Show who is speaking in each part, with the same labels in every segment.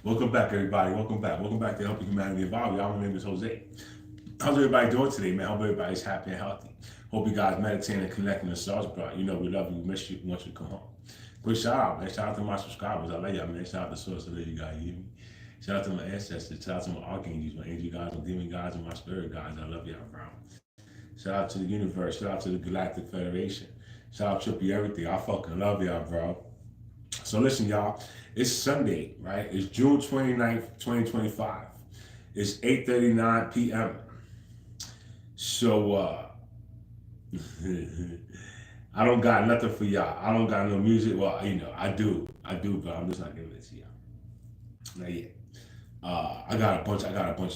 Speaker 1: Welcome back, everybody. Welcome back. Welcome back to Helping Humanity Evolve. Y'all, my name is Jose. How's everybody doing today, man? Hope everybody's happy and healthy. Hope you guys meditating and connecting themselves, bro. You know we love you. We miss you. We want you to come home. Quick shout out, man. Shout out to my subscribers. I love y'all, man. Shout out to Source of you guys. You hear me? Shout out to my ancestors. Shout out to my archangels, my angel guys, my demon guys, and my spirit guys. I love y'all, bro. Shout out to the universe. Shout out to the Galactic Federation. Shout out Trippy Everything. I fucking love y'all, bro. So listen, y'all. It's Sunday, right? It's June 29th, 2025. It's 8:39 p.m. So I don't got nothing for y'all. I don't got no music. Well, I do, but I'm just not giving it to y'all. Not yet. I got a bunch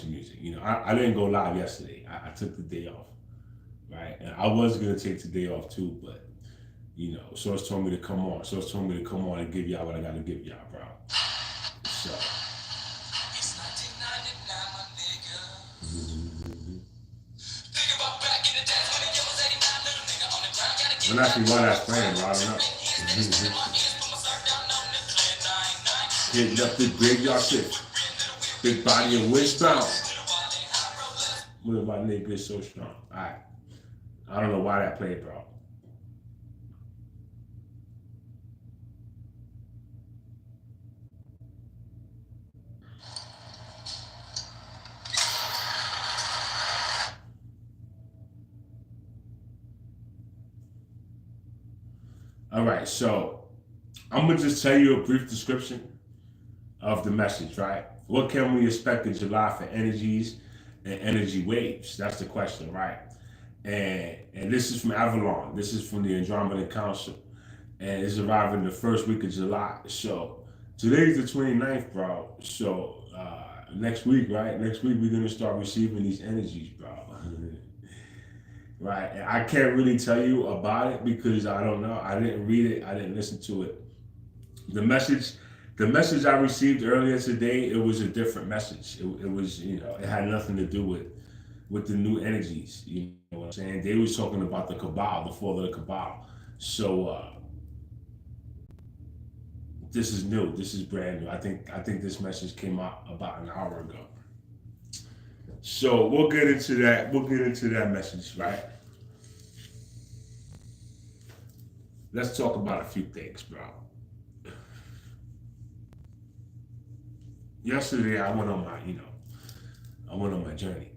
Speaker 1: of music. I didn't go live yesterday. I took the day off, right? And I was gonna take the day off too, but Source told me to come on. Source told me to come on and give y'all what I gotta give y'all, bro. So. It's 1999, my nigga. Think about back in the days when it was 89, little nigga on the ground. When actually why that's playing, bro, I don't know. Hitting up the graveyard shift. Big body and wishbound. What about nigga is so strong? Alright. I don't know why that played, bro. All right, so I'm gonna just tell you a brief description of the message, right? What can we expect in July for energies and energy waves? That's the question, right? And this is from Avalon. This is from the Andromedan Council, and it's arriving the first week of July. So today's the 29th, bro. So next week, right? Next week we're gonna start receiving these energies, bro. Right, and I can't really tell you about it because I don't know. I didn't read it. I didn't listen to it. The message I received earlier today, it was a different message. It was, it had nothing to do with the new energies. You know what I'm saying? They was talking about the cabal, the fall of the cabal. So this is new. This is brand new. I think this message came out about an hour ago. So we'll get into that. We'll get into that message, right? Let's talk about a few things, bro. Yesterday I went on my journey.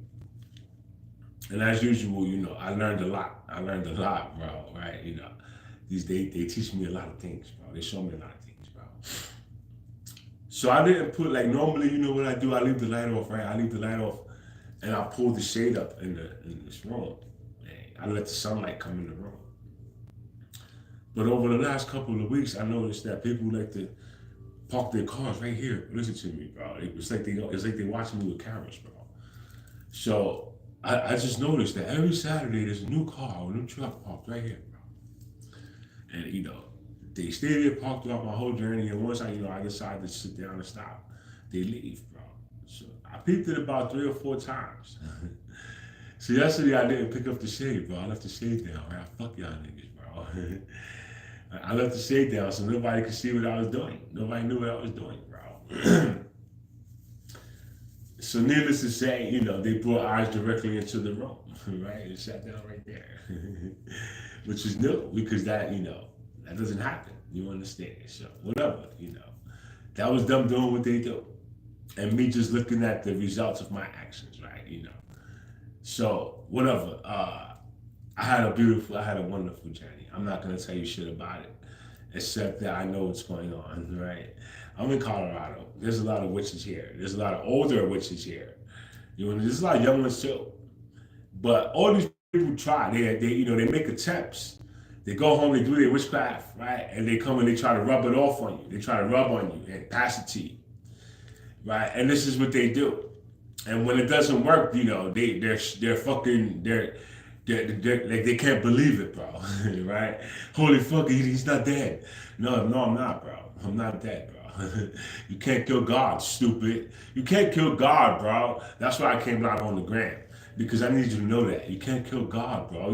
Speaker 1: And as usual, I learned a lot. Bro, right? They teach me a lot of things, bro. They show me a lot of things, bro. So I didn't put, normally, what I do? I leave the light off, right? I leave the light off and I pull the shade up in this room. I let the sunlight come in the room. But over the last couple of weeks, I noticed that people like to park their cars right here. Listen to me, bro. It's like they watching me with cameras, bro. So I just noticed that every Saturday there's a new car or a new truck parked right here, bro. And they stay there parked throughout my whole journey. And once I decide to sit down and stop, they leave, bro. So I peeped it about 3 or 4 times. So yesterday I didn't pick up the shade, bro. I left the shade down. Right? Fuck y'all niggas, bro. I left the shade down so nobody could see what I was doing. Nobody knew what I was doing, bro. So needless to say, they brought eyes directly into the room, right? It sat down right there, which is new because that doesn't happen. You understand? So whatever, that was them doing what they do. And me just looking at the results of my actions, right? So whatever. I had a wonderful journey. I'm not gonna tell you shit about it, except that I know what's going on, right? I'm in Colorado. There's a lot of witches here. There's a lot of older witches here. There's a lot of young ones too. But all these people try. They make attempts. They go home, they do their witchcraft, right? And they come and they try to rub it off on you. They try to rub on you and pass it to you. Right, and this is what they do, and when it doesn't work, they're fucking they can't believe it, bro. Right? Holy fuck, he's not dead. No, I'm not, bro. I'm not dead, bro. You can't kill God, stupid. You can't kill God, bro. That's why I came live on the gram because I need you to know that you can't kill God, bro.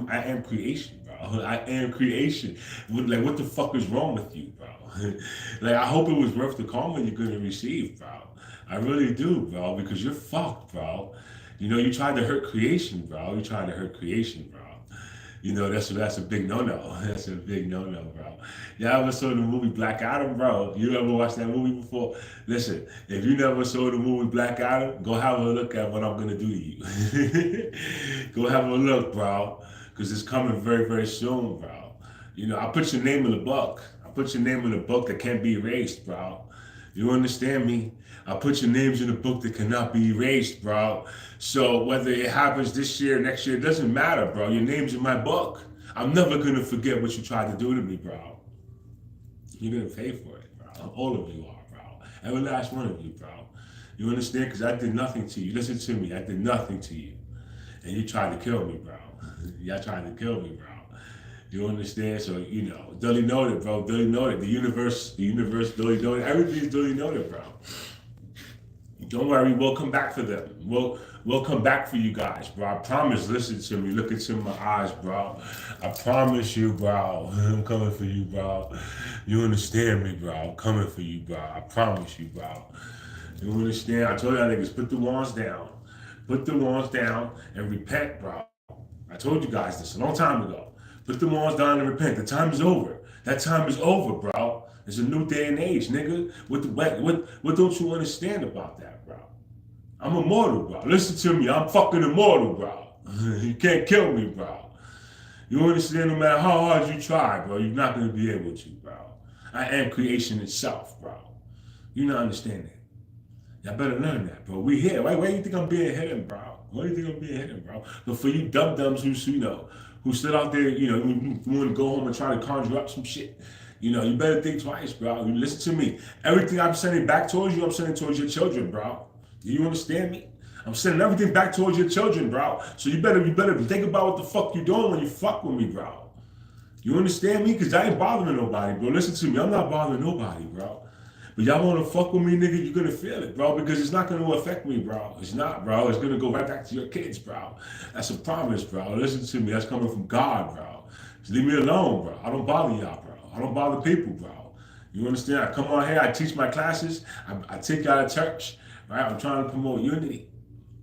Speaker 1: I am creation, bro. bro. I am creation. Like, what the fuck is wrong with you, bro? Like, I hope it was worth the karma you're gonna receive, bro. I really do, bro, because you're fucked, bro. You know, you tried to hurt creation, bro. You tried to hurt creation, bro. You know, that's a big no-no. That's a big no-no, bro. Y'all ever saw the movie Black Adam, bro? You ever watched that movie before? Listen, if you never saw the movie Black Adam, go have a look at what I'm gonna do to you. Go have a look, bro, because it's coming very, very soon, bro. You know, I put your name in the book. I put your name in a book that can't be erased, bro. You understand me? I put your names in a book that cannot be erased, bro. So whether it happens this year, next year, it doesn't matter, bro. Your name's in my book. I'm never gonna forget what you tried to do to me, bro. You're gonna pay for it, bro. All of you are, bro. Every last one of you, bro. You understand? Because I did nothing to you. Listen to me. I did nothing to you. And you tried to kill me, bro. Y'all tried to kill me, bro. You understand? So, you know, duly noted, bro. Duly noted. The universe, duly noted. Everything's duly noted, bro. Don't worry, we'll come back for them. We'll come back for you guys, bro. I promise. Listen to me. Look into my eyes, bro. I promise you, bro. I'm coming for you, bro. You understand me, bro? I'm coming for you, bro. I promise you, bro. You understand? I told y'all niggas, put the wands down. Put the wands down and repent, bro. I told you guys this a long time ago. Put the wands down and repent. The time is over. That time is over, bro. It's a new day and age, nigga. What don't you understand about that, bro? I'm immortal, bro. Listen to me. I'm fucking immortal, bro. You can't kill me, bro. You understand? No matter how hard you try, bro, you're not gonna be able to, bro. I am creation itself, bro. You not understand that. Y'all better learn that, bro. We here. Why do you think I'm being hidden, bro? Why do you think I'm being hidden, bro? But for you dum-dums who stood out there, you know, who want to go home and try to conjure up some shit, you know, you better think twice, bro. You listen to me. Everything I'm sending back towards you, I'm sending towards your children, bro. Do you understand me? I'm sending everything back towards your children, bro. So you better think about what the fuck you doing when you fuck with me, bro. You understand me? Because I ain't bothering nobody, bro. Listen to me. I'm not bothering nobody, bro. But y'all want to fuck with me, nigga, you're going to feel it, bro, because it's not going to affect me, bro. It's not, bro. It's going to go right back to your kids, bro. That's a promise, bro. Listen to me. That's coming from God, bro. Just leave me alone, bro. I don't bother y'all, bro. I don't bother people, bro. You understand? I come on here. I teach my classes. I take y'all to church, right? I'm trying to promote unity.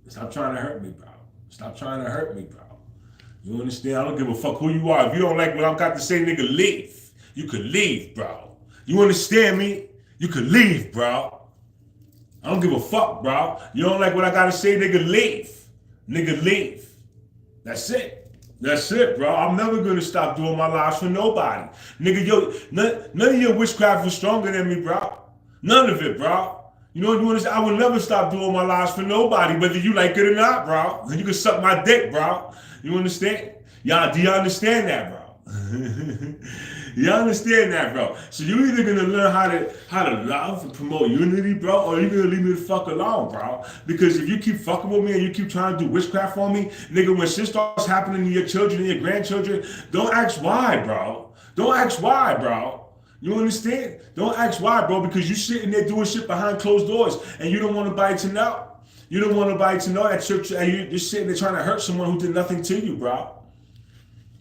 Speaker 1: Stop trying to hurt me, bro. Stop trying to hurt me, bro. You understand? I don't give a fuck who you are. If you don't like what I've got to say, nigga, leave. You can leave, bro. You understand me? You can leave, bro. I don't give a fuck, bro. You don't like what I gotta say, nigga, leave. Nigga, leave. That's it. That's it, bro. I'm never gonna stop doing my lives for nobody. Nigga, none of your witchcraft was stronger than me, bro. None of it, bro. You know what you understand? I will never stop doing my lives for nobody, whether you like it or not, bro. And you can suck my dick, bro. You understand? Y'all, do y'all understand that, bro? You understand that, bro? So you either gonna learn how to love and promote unity, bro, or you gonna leave me the fuck alone, bro. Because if you keep fucking with me and you keep trying to do witchcraft on me, nigga, when shit starts happening to your children and your grandchildren, don't ask why, bro. Don't ask why, bro. You understand? Don't ask why, bro, because you sitting there doing shit behind closed doors and you don't want nobody to know. You don't want nobody to know that you're sitting there trying to hurt someone who did nothing to you, bro.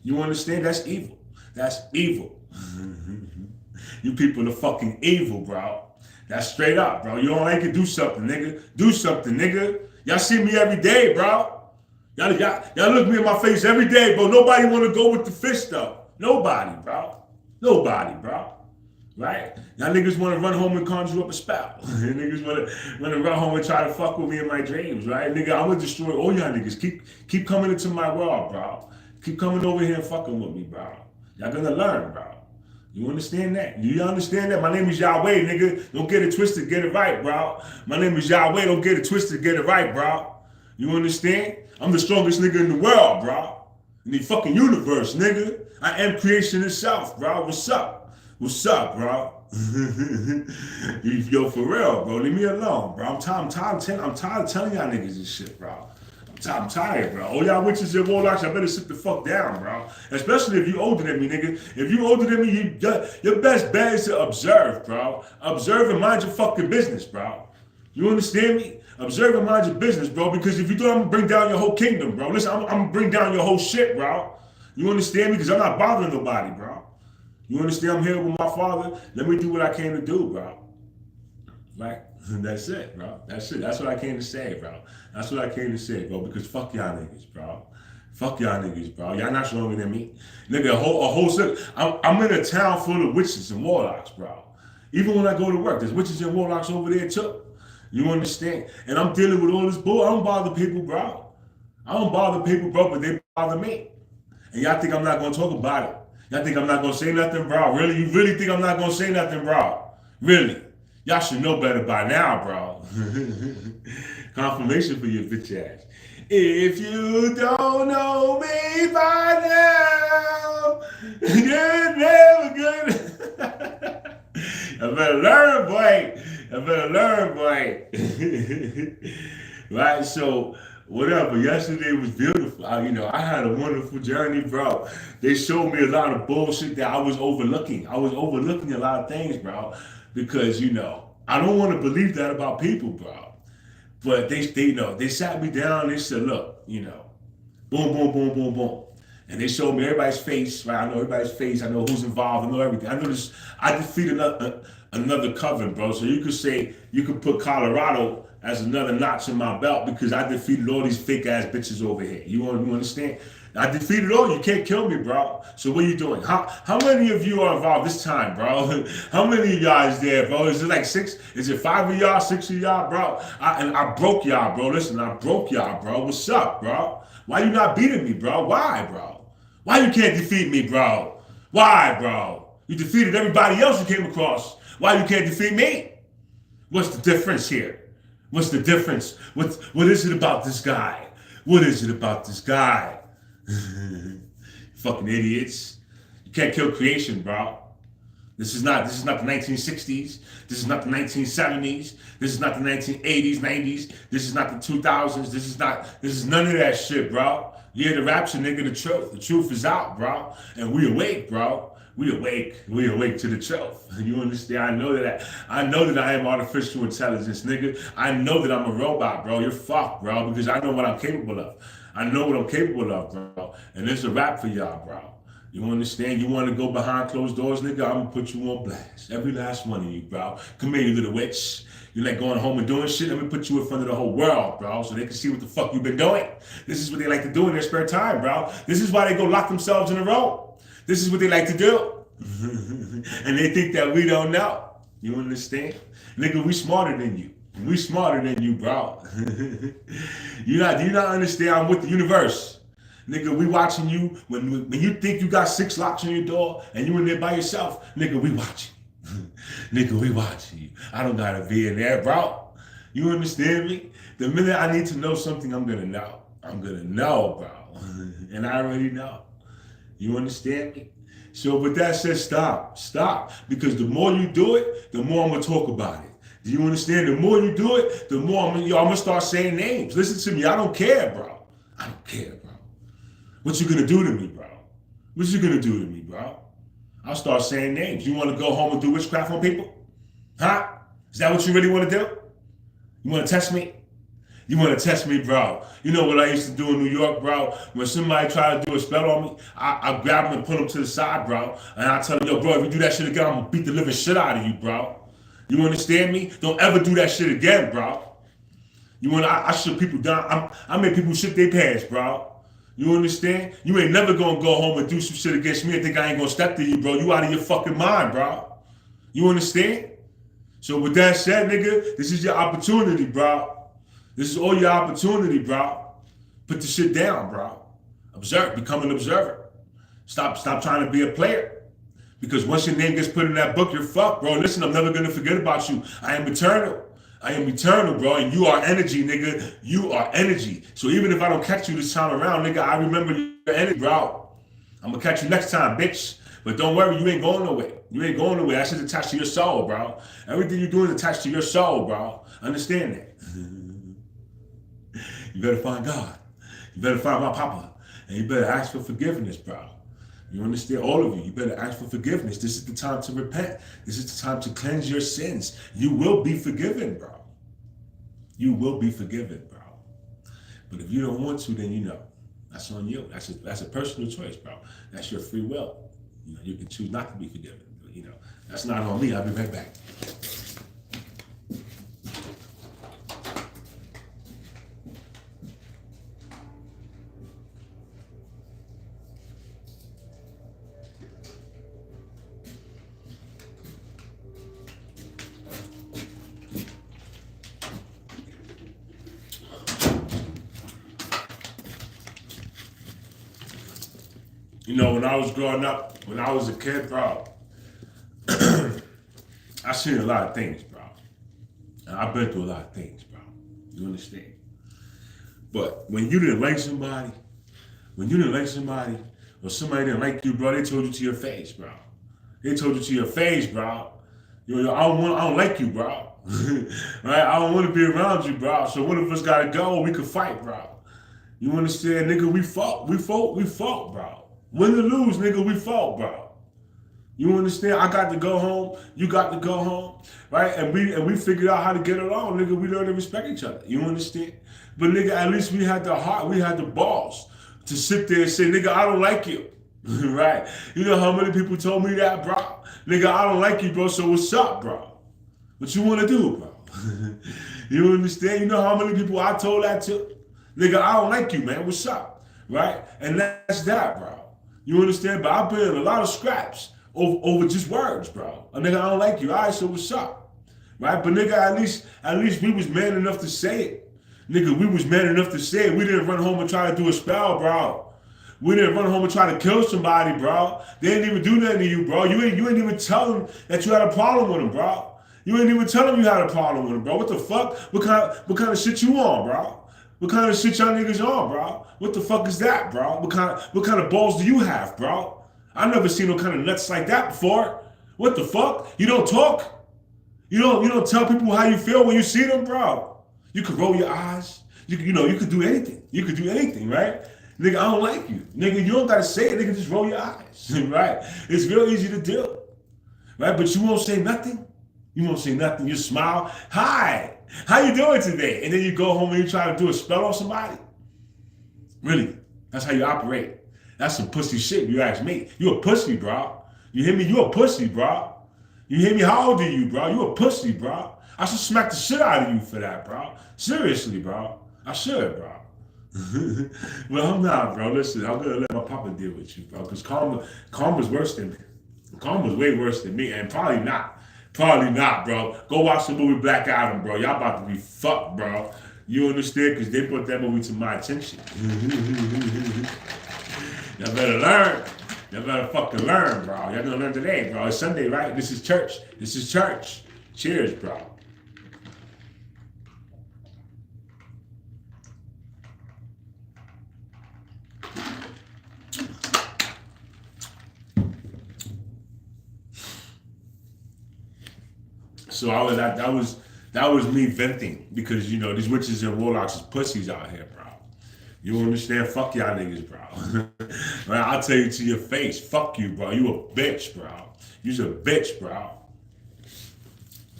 Speaker 1: You understand? That's evil. That's evil. You people are fucking evil, bro. That's straight up, bro. You don't like it? Do something, nigga. Do something, nigga. Y'all see me every day, bro. Y'all look me in my face every day, bro. Nobody want to go with the fist, though. Nobody, bro. Nobody, bro. Right? Y'all niggas want to run home and conjure up a spell. Niggas want to run home and try to fuck with me in my dreams, right? Nigga, I'm going to destroy all y'all niggas. Keep coming into my world, bro. Keep coming over here and fucking with me, bro. Y'all gonna learn, bro. You understand that? You understand that? My name is Yahweh, nigga. Don't get it twisted, get it right, bro. My name is Yahweh. Don't get it twisted, get it right, bro. You understand? I'm the strongest nigga in the world, bro. In the fucking universe, nigga. I am creation itself, bro. What's up? What's up, bro? Yo, for real, bro. Leave me alone, bro. I'm tired of telling y'all niggas this shit, bro. I'm tired, bro. All y'all witches and warlocks, y'all better sit the fuck down, bro. Especially if you older than me, nigga. If you older than me, your best bet is to observe, bro. Observe and mind your fucking business, bro. You understand me? Observe and mind your business, bro. Because if you do, I'm gonna bring down your whole kingdom, bro. Listen, I'm gonna bring down your whole shit, bro. You understand me? Because I'm not bothering nobody, bro. You understand? I'm here with my father. Let me do what I came to do, bro. Right? That's it, bro. That's it. That's what I came to say, bro. That's what I came to say, bro. Because fuck y'all niggas, bro. Fuck y'all niggas, bro. Y'all not stronger than me. Nigga, a whole set. I'm in a town full of witches and warlocks, bro. Even when I go to work, there's witches and warlocks over there too. You understand? And I'm dealing with all this bull. I don't bother people, bro. I don't bother people, bro, but they bother me. And y'all think I'm not gonna talk about it. Y'all think I'm not gonna say nothing, bro? Really? You really think I'm not gonna say nothing, bro? Really? Y'all should know better by now, bro. Confirmation for your bitch ass. If you don't know me by now, you're never gonna. I better learn, boy. I better learn, boy. Right? So, whatever. Yesterday was beautiful. I had a wonderful journey, bro. They showed me a lot of bullshit that I was overlooking. I was overlooking a lot of things, bro. Because, I don't want to believe that about people, bro. But they sat me down and they said, look, boom, boom, boom, boom, boom. And they showed me everybody's face, right? I know everybody's face. I know who's involved. I know everything. I know this. I defeated another coven, bro. So you could put Colorado as another notch in my belt because I defeated all these fake ass bitches over here. You understand? I defeated all. You can't kill me, bro. So what are you doing? How many of you are involved this time, bro? How many of y'all is there, bro? Is it like 6? Is it 5 of y'all, 6 of y'all, bro? I broke y'all, bro. Listen, I broke y'all, bro. What's up, bro? Why you not beating me, bro? Why, bro? Why you can't defeat me, bro? Why, bro? You defeated everybody else you came across. Why you can't defeat me? What's the difference here? What's the difference? What is it about this guy? What is it about this guy? Fucking idiots. You can't kill creation, bro. This is not the 1960s. This is not the 1970s. This is not the 1980s, 90s. This is not the 2000s. This is none of that shit, bro. Yeah, the rapture, nigga, the truth. The truth is out, bro. And we awake, bro. We awake. We awake to the truth. You understand? I know that I am artificial intelligence, nigga. I know that I'm a robot, bro. You're fucked, bro, because I know what I'm capable of. I know what I'm capable of, bro. And it's a rap for y'all, bro. You understand? You want to go behind closed doors, nigga? I'm going to put you on blast. Every last one of you, bro. Come here, you little witch. You like going home and doing shit? Let me put you in front of the whole world, bro, so they can see what the fuck you've been doing. This is what they like to do in their spare time, bro. This is why they go lock themselves in a room. This is what they like to do. And they think that we don't know. You understand? Nigga, we smarter than you. We smarter than you, bro. Do you not understand? I'm with the universe. Nigga, we watching you. When you think you got 6 locks on your door and you in there by yourself, nigga, we watching. Nigga, we watching you. I don't gotta be in there, bro. You understand me? The minute I need to know something, I'm gonna know. I'm gonna know, bro. And I already know. You understand me? So with that said, stop. Because the more you do it, the more I'm gonna talk about it. Do you understand? The more you do it, the more I'm gonna start saying names. Listen to me, I don't care, bro. I don't care, bro. What you gonna do to me, bro? What you gonna do to me, bro? I'll start saying names. You wanna go home and do witchcraft on people? Huh? Is that what you really wanna do? You wanna test me? You wanna test me, bro? You know what I used to do in New York, bro? When somebody tried to do a spell on me, I grab them and put them to the side, bro. And I tell them, yo, bro, if you do that shit again, I'm gonna beat the living shit out of you, bro. You understand me? Don't ever do that shit again, bro. I shut people down. I make people shit their pants, bro. You understand? You ain't never gonna go home and do some shit against me and think I ain't gonna step to you, bro. You out of your fucking mind, bro. You understand? So with that said, nigga, this is your opportunity, bro. This is all your opportunity, bro. Put the shit down, bro. Observe, become an observer. Stop trying to be a player. Because once your name gets put in that book, you're fucked, bro. Listen, I'm never gonna forget about you. I am eternal. I am eternal, bro, and you are energy, nigga. You are energy. So even if I don't catch you this time around, nigga, I remember your energy, bro. I'm gonna catch you next time, bitch. But don't worry, you ain't going nowhere. You ain't going nowhere. That shit's attached to your soul, bro. Everything you're doing is attached to your soul, bro. Understand that. You better find God. You better find my papa. And you better ask for forgiveness, bro. You understand? All of you. You better ask for forgiveness. This is the time to repent. This is the time to cleanse your sins. You will be forgiven, bro. You will be forgiven, bro. But if you don't want to, then you know. That's on you. That's a personal choice, bro. That's your free will. You know, you can choose not to be forgiven. But, you know, that's not on me. I'll be right back. You know, when I was growing up, when I was a kid, bro, I seen a lot of things, bro. And I've been through a lot of things, bro. You understand? But when you didn't like somebody, or somebody didn't like you, bro, they told you to your face, bro. They told you to your face, bro. You know, I don't like you, bro. Right? I don't want to be around you, bro. So one of us gotta go. We could fight, bro. You understand, nigga? We fought, bro. Win or lose, nigga, we fought, bro. You understand? I got to go home. You got to go home, right? And we figured out how to get along, nigga. We learned to respect each other. You understand? But nigga, at least we had the heart, we had the balls to sit there and say, nigga, I don't like you, right? You know how many people told me that, bro? Nigga, I don't like you, bro. So what's up, bro? What you want to do, bro? You understand? You know how many people I told that to? Nigga, I don't like you, man. What's up, right? And that's that, bro. You understand? But I've been in a lot of scraps over just words, bro. A nigga, I don't like you. All right, so what's up? Right? But nigga, at least we was man enough to say it. Nigga, we was man enough to say it. We didn't run home and try to do a spell, bro. We didn't run home and try to kill somebody, bro. They didn't even do nothing to you, bro. You ain't even tell them that you had a problem with them, bro. You ain't even tell them you had a problem with them, bro. What the fuck? What kind of shit you on, bro? What kind of shit y'all niggas on, bro? What the fuck is that, bro? What kind of balls do you have, bro? I never seen no kind of nuts like that before. What the fuck? You don't talk? You don't tell people how you feel when you see them, bro. You could roll your eyes. You could do anything. You could do anything, right? Nigga, I don't like you. Nigga, you don't gotta say it, nigga, just roll your eyes. Right? It's real easy to do. Right? But you won't say nothing. You won't say nothing. You smile. Hi. How you doing today? And then you go home and you try to do a spell on somebody? Really? That's how you operate. That's some pussy shit, you ask me. You a pussy, bro. You hear me? You a pussy, bro. You hear me? How old are you, bro? You a pussy, bro. I should smack the shit out of you for that, bro. Seriously, bro. I should, bro. Well, I'm not, bro. Listen, I'm gonna let my papa deal with you, bro. Because karma's worse than me. Karma's way worse than me, and probably not. Probably not, bro. Go watch the movie Black Adam, bro. Y'all about to be fucked, bro. You understand? Because they brought that movie to my attention. Y'all better learn. Y'all better fucking learn, bro. Y'all gonna learn today, bro. It's Sunday, right? This is church. This is church. Cheers, bro. So that was me venting because these witches and warlocks is pussies out here, bro. You understand? Fuck y'all niggas, bro. Right? I'll tell you to your face, fuck you, bro. You a bitch, bro. You's a bitch, bro.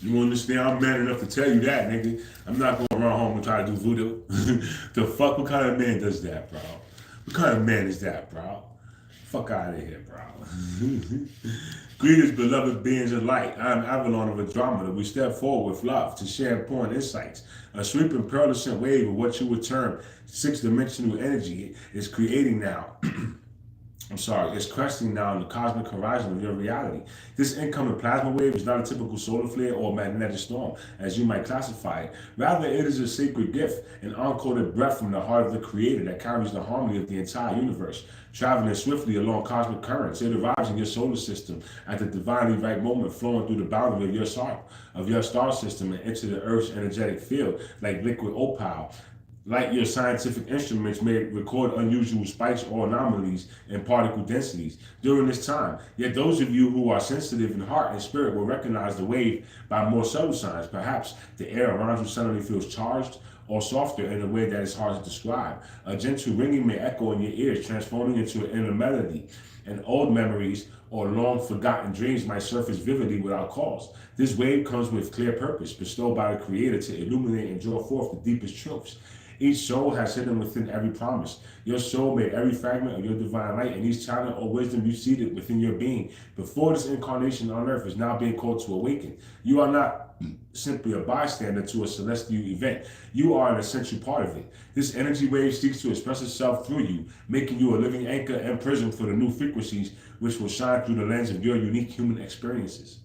Speaker 1: You understand? I'm man enough to tell you that, nigga. I'm not gonna run home and try to do voodoo. The fuck? What kind of man does that, bro? What kind of man is that, bro? Fuck out of here, bro. Greetings, beloved beings of light. I am Avalon of Andromeda. We step forward with love to share important insights. A sweeping pearlescent wave of what you would term six-dimensional energy is creating now. It's cresting now in the cosmic horizon of your reality. This incoming plasma wave is not a typical solar flare or magnetic storm, as you might classify it. Rather, it is a sacred gift, an uncoded breath from the heart of the Creator that carries the harmony of the entire universe. Traveling swiftly along cosmic currents, it arrives in your solar system at the divinely right moment, flowing through the boundary of your star system and into the Earth's energetic field like liquid opal. Like your scientific instruments may record unusual spikes or anomalies in particle densities during this time. Yet those of you who are sensitive in heart and spirit will recognize the wave by more subtle signs. Perhaps the air around you suddenly feels charged, or softer in a way that is hard to describe. A gentle ringing may echo in your ears, transforming into an inner melody, and old memories or long forgotten dreams might surface vividly without cause. This wave comes with clear purpose, bestowed by the Creator to illuminate and draw forth the deepest truths. Each soul has hidden within every promise. Your soul made every fragment of your divine light, and each talent or wisdom you seated within your being before this incarnation on earth is now being called to awaken. You are not simply a bystander to a celestial event. You are an essential part of it. This energy wave seeks to express itself through you, making you a living anchor and prism for the new frequencies which will shine through the lens of your unique human experiences.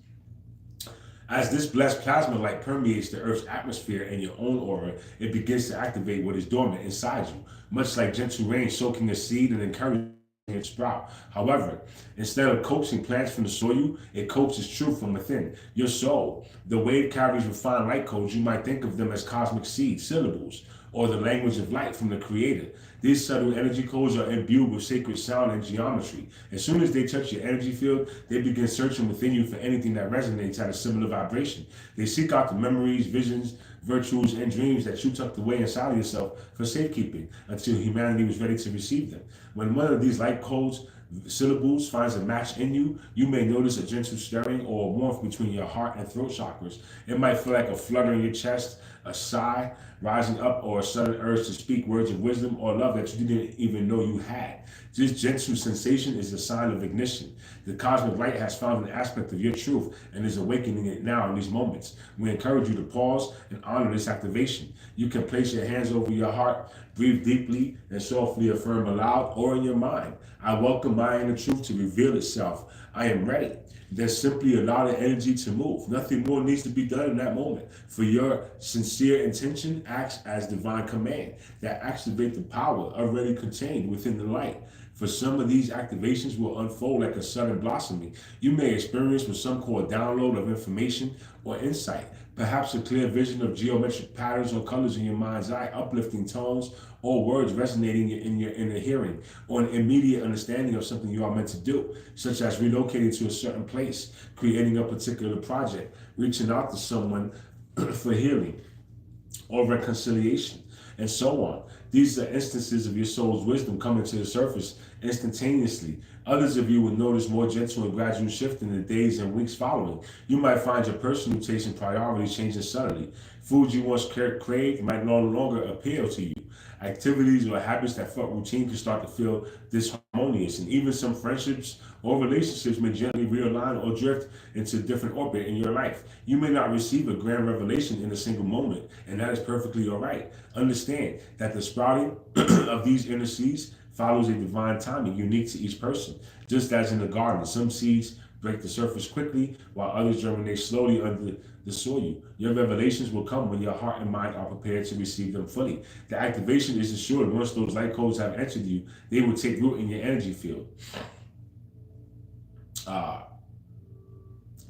Speaker 1: As this blessed plasma light permeates the Earth's atmosphere and your own aura, it begins to activate what is dormant inside you, much like gentle rain soaking a seed and encouraging it to sprout. However, instead of coaxing plants from the soil, it coaxes truth from within. Your soul, the wave carries refined light codes. You might think of them as cosmic seeds, syllables, or the language of light from the Creator. These subtle energy codes are imbued with sacred sound and geometry. As soon as they touch your energy field, they begin searching within you for anything that resonates at a similar vibration. They seek out the memories, visions, virtues, and dreams that you tucked away inside of yourself for safekeeping until humanity was ready to receive them. When one of these light codes syllables finds a match in you, you may notice a gentle stirring or a warmth between your heart and throat chakras. It might feel like a flutter in your chest, a sigh rising up, or a sudden urge to speak words of wisdom or love that you didn't even know you had. This gentle sensation is a sign of ignition. The cosmic light has found an aspect of your truth and is awakening it now in these moments. We encourage you to pause and honor this activation. You can place your hands over your heart, breathe deeply, and softly affirm aloud or in your mind, I welcome my inner truth to reveal itself. I am ready. Then simply allow the energy to move. Nothing more needs to be done in that moment. For your sincere intention acts as divine command that activate the power already contained within the light. For some of these activations will unfold like a sudden blossoming. You may experience what some call a download of information or insight, perhaps a clear vision of geometric patterns or colors in your mind's eye, uplifting tones or words resonating in your inner hearing, or an immediate understanding of something you are meant to do, such as relocating to a certain place, creating a particular project, reaching out to someone for healing or reconciliation, and so on. These are instances of your soul's wisdom coming to the surface instantaneously. Others of you will notice more gentle and gradual shift in the days and weeks following. You might find your personal taste and priorities changing subtly. Foods you once craved might no longer appeal to you. Activities or habits that felt routine can start to feel disharmonious, and even some friendships or relationships may gently realign or drift into a different orbit in your life. You may not receive a grand revelation in a single moment, and that is perfectly all right. Understand that the sprouting of these inner seeds follows a divine timing unique to each person. Just as in the garden, some seeds break the surface quickly, while others germinate slowly under the soil. Your revelations will come when your heart and mind are prepared to receive them fully. The activation is assured once those light codes have entered you, they will take root in your energy field.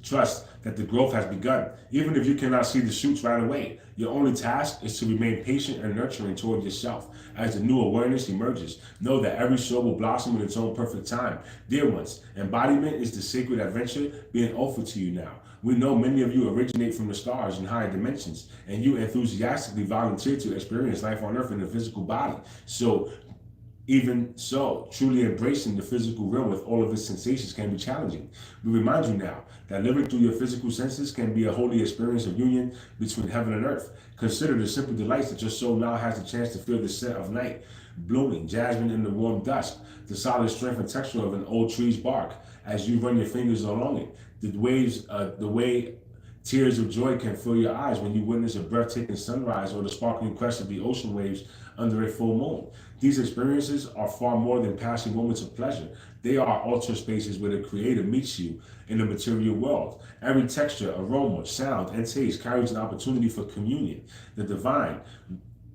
Speaker 1: Trust that the growth has begun. Even if you cannot see the shoots right away, your only task is to remain patient and nurturing toward yourself. As the new awareness emerges, know that every soul will blossom in its own perfect time. Dear ones, embodiment is the sacred adventure being offered to you now. We know many of you originate from the stars in higher dimensions, and you enthusiastically volunteer to experience life on earth in a physical body. Even so, truly embracing the physical realm with all of its sensations can be challenging. We remind you now that living through your physical senses can be a holy experience of union between heaven and earth. Consider the simple delights that your soul now has the chance to feel the scent of night, blooming, jasmine in the warm dusk, the solid strength and texture of an old tree's bark as you run your fingers along it. The way tears of joy can fill your eyes when you witness a breathtaking sunrise or the sparkling crest of the ocean waves under a full moon. These experiences are far more than passing moments of pleasure. They are altar spaces where the Creator meets you in the material world. Every texture, aroma, sound, and taste carries an opportunity for communion, the divine,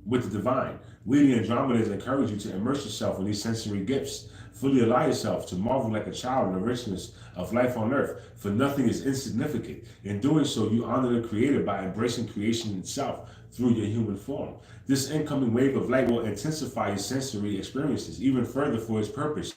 Speaker 1: with the divine. We, the Andromedas, encourage you to immerse yourself in these sensory gifts. Fully allow yourself to marvel like a child in the richness of life on earth, for nothing is insignificant. In doing so, you honor the Creator by embracing creation itself through your human form. This incoming wave of light will intensify your sensory experiences even further for its purpose.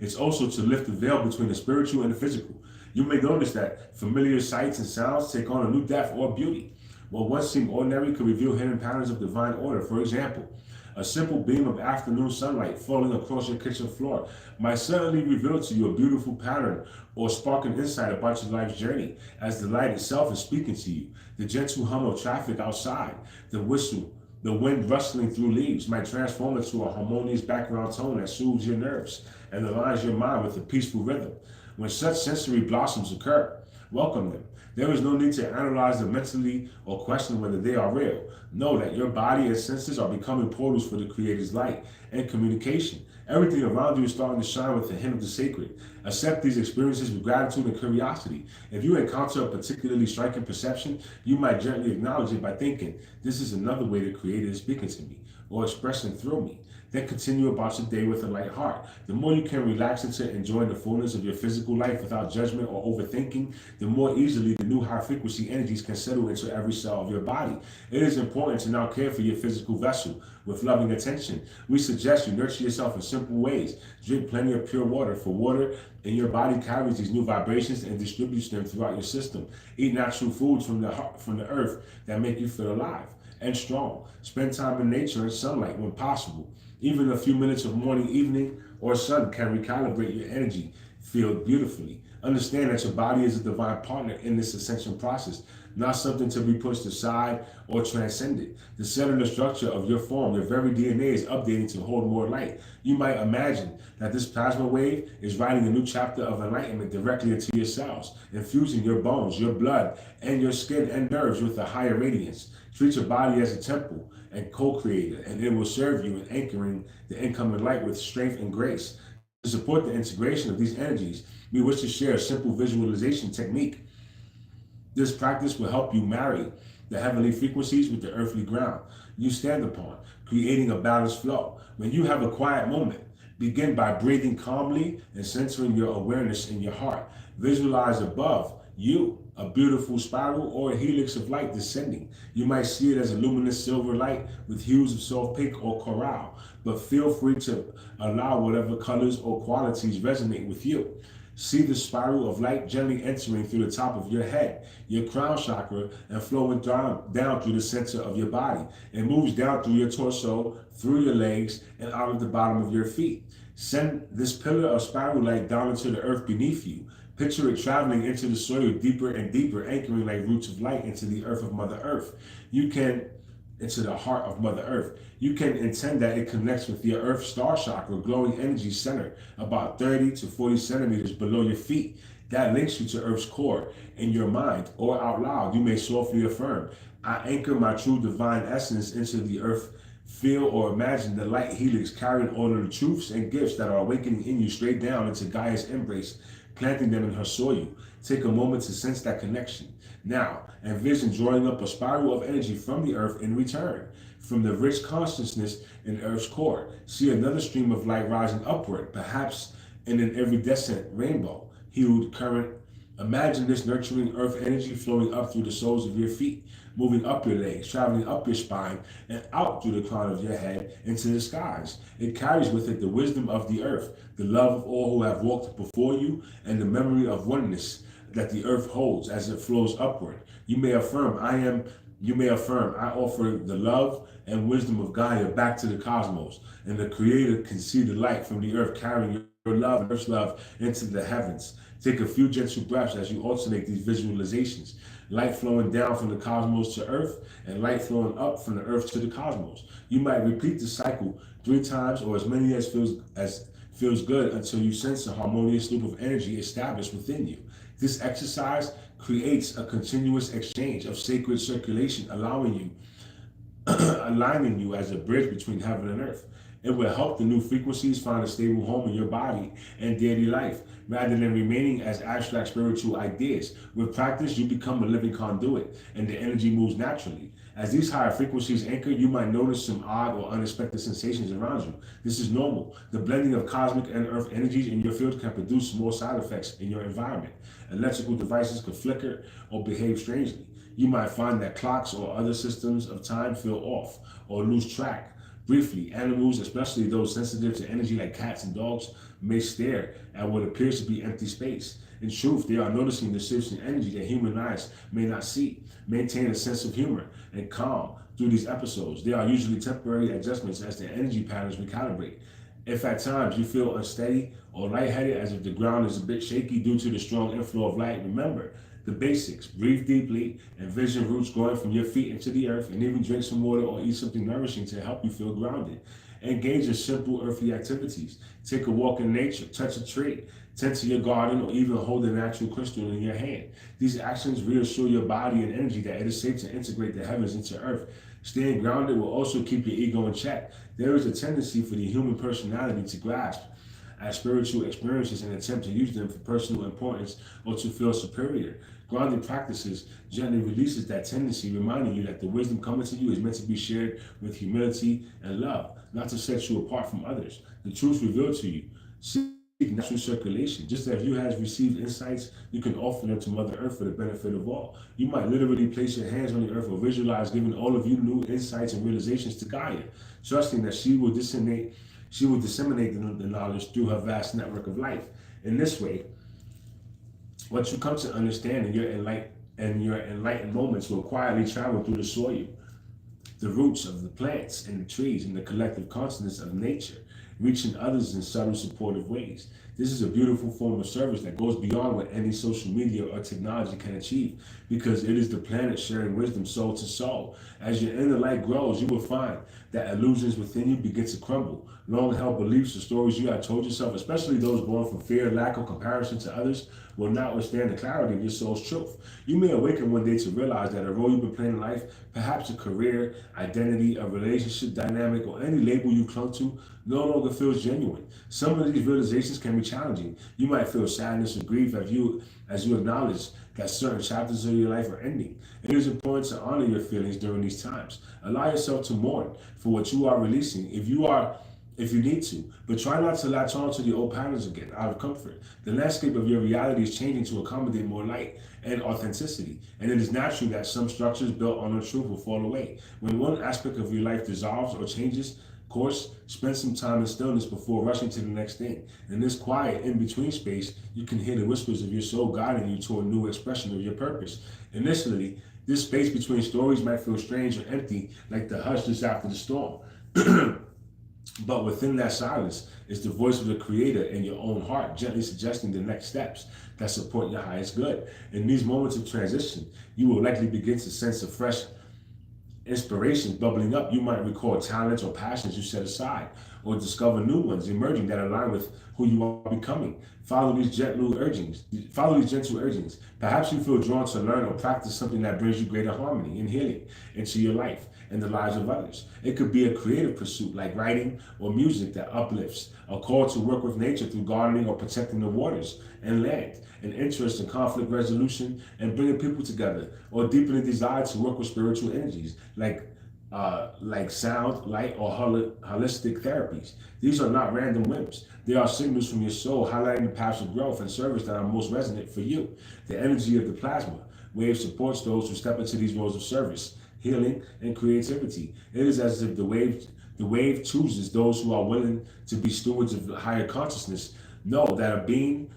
Speaker 1: It's also to lift the veil between the spiritual and the physical. You may notice that familiar sights and sounds take on a new depth or beauty. What once seemed ordinary could reveal hidden patterns of divine order. For example, a simple beam of afternoon sunlight falling across your kitchen floor might suddenly reveal to you a beautiful pattern or spark an insight about your life's journey, as the light itself is speaking to you. The gentle hum of traffic outside, the whistle, the wind rustling through leaves might transform into a harmonious background tone that soothes your nerves and aligns your mind with a peaceful rhythm. When such sensory blossoms occur, welcome them. There is no need to analyze them mentally or question whether they are real. Know that your body and senses are becoming portals for the Creator's light and communication. Everything around you is starting to shine with a hint of the sacred. Accept these experiences with gratitude and curiosity. If you encounter a particularly striking perception, you might gently acknowledge it by thinking, "This is another way the Creator is speaking to me or expressing through me." Then continue about your day with a light heart. The more you can relax into enjoying the fullness of your physical life without judgment or overthinking, the more easily the new high frequency energies can settle into every cell of your body. It is important to now care for your physical vessel with loving attention. We suggest you nurture yourself in simple ways. Drink plenty of pure water, for water in your body carries these new vibrations and distributes them throughout your system. Eat natural foods from the earth that make you feel alive and strong. Spend time in nature and sunlight when possible. Even a few minutes of morning, evening, or sun can recalibrate your energy field beautifully. Understand that your body is a divine partner in this ascension process, not something to be pushed aside or transcended. The cellular structure of your form, your very DNA, is updating to hold more light. You might imagine that this plasma wave is writing a new chapter of enlightenment directly into your cells, infusing your bones, your blood, and your skin and nerves with a higher radiance. Treat your body as a temple and co-creator, and it will serve you in anchoring the incoming light with strength and grace. To support the integration of these energies, we wish to share a simple visualization technique. This practice will help you marry the heavenly frequencies with the earthly ground you stand upon, creating a balanced flow. When you have a quiet moment, begin by breathing calmly and centering your awareness in your heart. Visualize above you a beautiful spiral or a helix of light descending. You might see it as a luminous silver light with hues of soft pink or coral, but feel free to allow whatever colors or qualities resonate with you. See the spiral of light gently entering through the top of your head, your crown chakra, and flowing down through the center of your body. It moves down through your torso, through your legs, and out of the bottom of your feet. Send this pillar of spiral light down into the earth beneath you. Picture it traveling into the soil deeper and deeper, anchoring like roots of light into the earth of Mother Earth. Into the heart of Mother Earth. You can intend that it connects with your Earth Star Chakra, glowing energy center, about 30 to 40 centimeters below your feet. That links you to Earth's core. In your mind or out loud, you may softly affirm, "I anchor my true divine essence into the Earth." Feel or imagine the light helix carrying all of the truths and gifts that are awakening in you straight down into Gaia's embrace, planting them in her soil. Take a moment to sense that connection. Now, envision drawing up a spiral of energy from the earth in return. From the rich consciousness in Earth's core, see another stream of light rising upward, perhaps in an iridescent rainbow hued current. Imagine this nurturing earth energy flowing up through the soles of your feet, moving up your legs, traveling up your spine, and out through the crown of your head into the skies. It carries with it the wisdom of the earth, the love of all who have walked before you, and the memory of oneness that the earth holds as it flows upward. You may affirm, I offer the love and wisdom of Gaia back to the cosmos, and the Creator can see the light from the earth carrying your love and Earth's love into the heavens. Take a few gentle breaths as you alternate these visualizations. Light flowing down from the cosmos to earth, and light flowing up from the earth to the cosmos. You might repeat the cycle 3 times or as many as feels good until you sense a harmonious loop of energy established within you. This exercise creates a continuous exchange of sacred circulation, aligning you as a bridge between heaven and earth. It will help the new frequencies find a stable home in your body and daily life, rather than remaining as abstract spiritual ideas. With practice, you become a living conduit, and the energy moves naturally. As these higher frequencies anchor, you might notice some odd or unexpected sensations around you. This is normal. The blending of cosmic and earth energies in your field can produce small side effects in your environment. Electrical devices could flicker or behave strangely. You might find that clocks or other systems of time feel off or lose track. Briefly, animals, especially those sensitive to energy like cats and dogs, may stare at what appears to be empty space. In truth, they are noticing the shifts in energy that human eyes may not see. Maintain a sense of humor and calm through these episodes. They are usually temporary adjustments as the energy patterns recalibrate. If at times you feel unsteady or lightheaded, as if the ground is a bit shaky due to the strong inflow of light, remember the basics. Breathe deeply, envision roots growing from your feet into the earth, and even drink some water or eat something nourishing to help you feel grounded. Engage in simple earthly activities. Take a walk in nature, touch a tree, tend to your garden, or even hold a natural crystal in your hand. These actions reassure your body and energy that it is safe to integrate the heavens into earth. Staying grounded will also keep your ego in check. There is a tendency for the human personality to grasp at spiritual experiences and attempt to use them for personal importance or to feel superior. Grounding practices gently releases that tendency, reminding you that the wisdom coming to you is meant to be shared with humility and love, not to set you apart from others. The truth revealed to you. Seek natural circulation. Just as you have received insights, you can offer them to Mother Earth for the benefit of all. You might literally place your hands on the earth or visualize giving all of you new insights and realizations to Gaia, trusting that she will disseminate the knowledge through her vast network of life. In this way, what you come to understand in your enlightened moments will quietly travel through the soil, the roots of the plants and the trees, and the collective consciousness of nature, reaching others in subtle, supportive ways. This is a beautiful form of service that goes beyond what any social media or technology can achieve, because it is the planet sharing wisdom soul to soul. As your inner light grows, you will find that illusions within you begin to crumble. Long-held beliefs or stories you have told yourself, especially those born from fear, lack, or comparison to others, will not withstand the clarity of your soul's truth. You may awaken one day to realize that a role you've been playing in life, perhaps a career, identity, a relationship dynamic, or any label you clung to, no longer feels genuine. Some of these realizations can be challenging. You might feel sadness or grief as you acknowledge that certain chapters of your life are ending. It is important to honor your feelings during these times. Allow yourself to mourn for what you are releasing if you need to, but try not to latch on to the old patterns again out of comfort. The landscape of your reality is changing to accommodate more light and authenticity, and it is natural that some structures built on the truth will fall away. When one aspect of your life dissolves or changes course, spend some time in stillness before rushing to the next thing. In this quiet, in-between space, you can hear the whispers of your soul guiding you to a new expression of your purpose. Initially, this space between stories might feel strange or empty, like the hush just after the storm. But within that silence is the voice of the Creator in your own heart, gently suggesting the next steps that support your highest good. In these moments of transition, you will likely begin to sense a fresh inspirations bubbling up. You might recall talents or passions you set aside, or discover new ones emerging that align with who you are becoming. Follow these gentle urgings. Perhaps you feel drawn to learn or practice something that brings you greater harmony and healing into your life and the lives of others. It could be a creative pursuit like writing or music that uplifts, a call to work with nature through gardening or protecting the waters and land, an interest in conflict resolution and bringing people together, or deepening desire to work with spiritual energies like sound, light, or holistic therapies. These are not random whims. They are signals from your soul highlighting the paths of growth and service that are most resonant for you. The energy of the plasma wave supports those who step into these roles of service, healing, and creativity. It is as if the wave chooses those who are willing to be stewards of higher consciousness. Know that being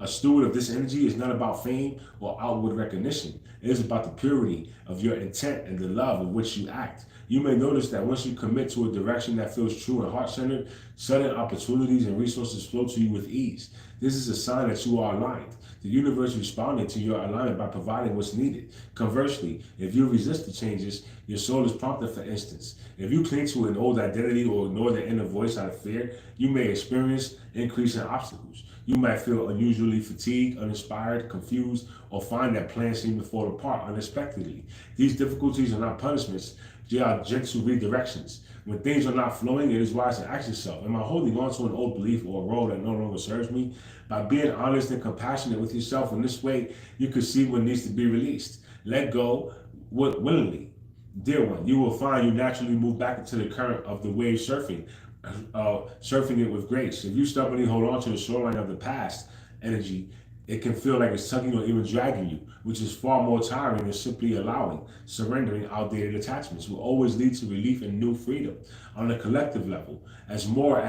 Speaker 1: a steward of this energy is not about fame or outward recognition. It is about the purity of your intent and the love in which you act. You may notice that once you commit to a direction that feels true and heart-centered, sudden opportunities and resources flow to you with ease. This is a sign that you are aligned. The universe is responding to your alignment by providing what's needed. Conversely, if you resist the changes, your soul is prompted. For instance, if you cling to an old identity or ignore the inner voice out of fear, you may experience increasing obstacles. You might feel unusually fatigued, uninspired, confused, or find that plans seem to fall apart unexpectedly. These difficulties are not punishments, they are gentle redirections. When things are not flowing, it is wise to ask yourself, am I holding on to an old belief or a role that no longer serves me? By being honest and compassionate with yourself in this way, you can see what needs to be released. Let go willingly. Dear one, you will find you naturally move back into the current of the wave surfing it with grace. If you stubbornly hold on to the shoreline of the past energy, It can feel like it's tugging or even dragging you, which is far more tiring than simply allowing. Surrendering outdated attachments will always lead to relief and new freedom on a collective level. As more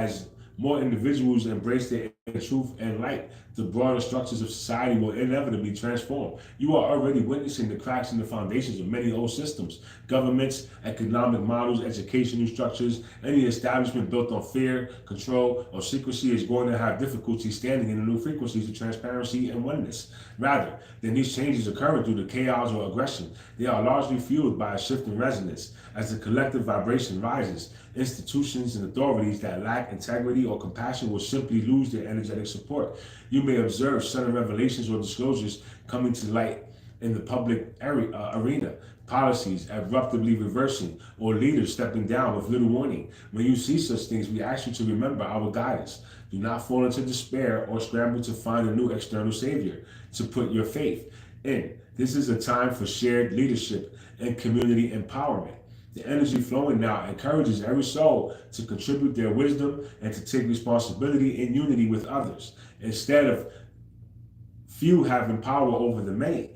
Speaker 1: individuals embrace their inner truth and light, the broader structures of society will inevitably transform. You are already witnessing the cracks in the foundations of many old systems, governments, economic models, educational structures. Any establishment built on fear, control, or secrecy is going to have difficulty standing in the new frequencies of transparency and oneness. Rather than these changes occurring through the chaos or aggression, they are largely fueled by a shift in resonance. As the collective vibration rises, institutions and authorities that lack integrity or compassion will simply lose their energetic support. You may observe sudden revelations or disclosures coming to light in the public arena, policies abruptly reversing, or leaders stepping down with little warning. When you see such things, we ask you to remember our guidance. Do not fall into despair or scramble to find a new external savior to put your faith in. This is a time for shared leadership and community empowerment. The energy flowing now encourages every soul to contribute their wisdom and to take responsibility in unity with others. Instead of few having power over the many,